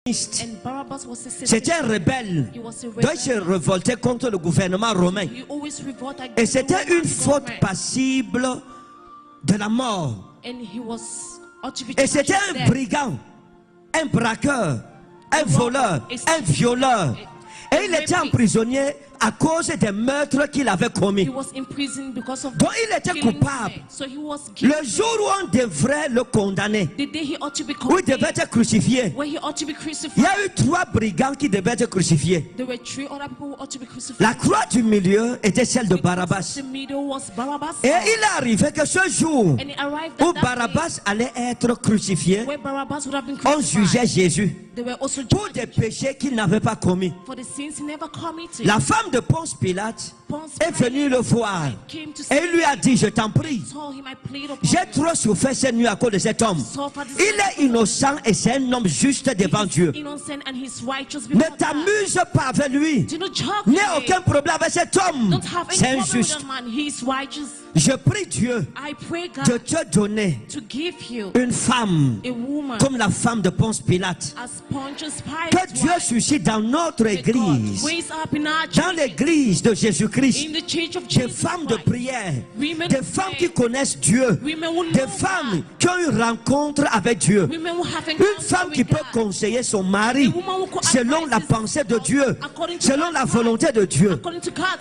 C'était un rebelle. Donc il se révoltait contre le gouvernement romain. Et c'était une faute passible de la mort. Et c'était un brigand, un braqueur, un voleur, un violeur. Et il était emprisonné à cause des meurtres qu'il avait commis. Donc il était coupable. Le jour où on devrait le condamner, où il devait être crucifié, il y a eu 3 brigands qui devaient être crucifiés. La croix du milieu était celle de Barabbas. Et il est arrivé que ce jour où Barabbas allait être crucifié, on jugeait Jésus pour des péchés qu'il n'avait pas commis. La femme de Ponce Pilate est venue le voir et il lui a dit: je t'en prie, j'ai trop souffert cette nuit à cause de cet homme. Il est innocent et c'est un homme juste devant Dieu. Ne t'amuse pas avec lui, n'aie aucun problème avec cet homme, c'est injuste. Je prie Dieu de te donner une femme comme la femme de Ponce Pilate. Que Dieu suscite dans notre église, dans l'église de Jésus-Christ, des femmes de prière, des femmes qui connaissent Dieu, des femmes qui ont une rencontre avec Dieu, une femme qui peut conseiller son mari selon la pensée de Dieu, selon la volonté de Dieu,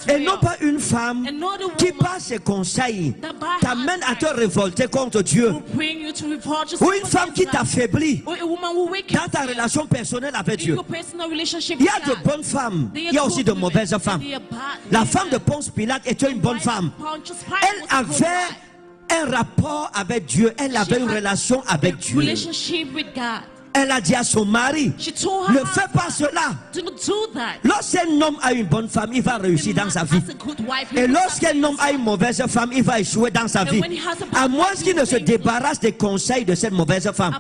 et non pas une femme qui par ses conseils t'amène à te révolter contre Dieu, ou une femme qui t'affaiblit dans ta relation personnelle avec Dieu. Il y a de bonnes femmes, il y a aussi de mauvaises femmes. La femme de Ponce Pilate était une bonne femme. Elle avait un rapport avec Dieu, elle avait une relation avec Dieu. Elle a dit à son mari: ne fais pas cela. Lorsqu'un homme a une bonne femme, il va réussir dans sa vie. Et lorsqu'un homme a une mauvaise femme, il va échouer dans sa vie. À moins qu'il ne se débarrasse des conseils de cette mauvaise femme.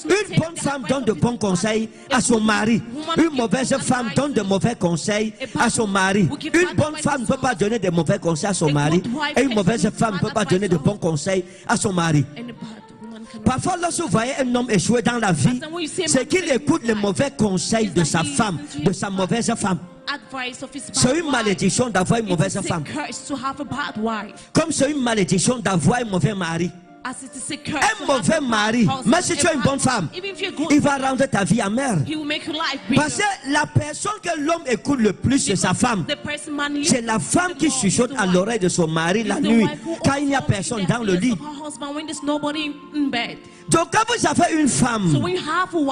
Une bonne femme donne de bons conseils à son mari. Une mauvaise femme donne de mauvais conseils à son mari. Une bonne femme ne peut pas donner de mauvais conseils à son mari. Et une mauvaise femme ne peut pas donner de bons conseils à son mari. Parfois, lorsque vous voyez un homme échouer dans la vie, c'est qu'il écoute les mauvais conseils de sa femme, de sa mauvaise femme. C'est une malédiction d'avoir une mauvaise femme. Comme c'est une malédiction d'avoir un mauvais mari. Un mauvais mari, même si tu es une bonne femme, il va rendre ta vie amère. Parce que la personne que l'homme écoute le plus, c'est sa femme. C'est la femme qui chuchote à l'oreille de son mari la nuit, quand il n'y a personne dans le lit. Donc quand vous avez une femme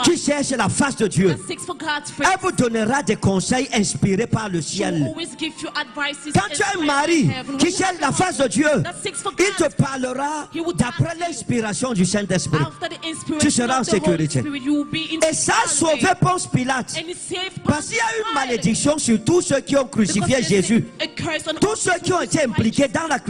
qui cherche la face de Dieu, elle vous donnera des conseils inspirés par le ciel. Quand tu as un mari qui cherche la face de Dieu, il te parlera d'après l'inspiration du Saint-Esprit. Tu seras en sécurité. Et ça a sauvé Ponce Pilate. Parce qu'il y a une malédiction sur tous ceux qui ont crucifié Jésus. Tous ceux qui ont été impliqués dans la crucifixion.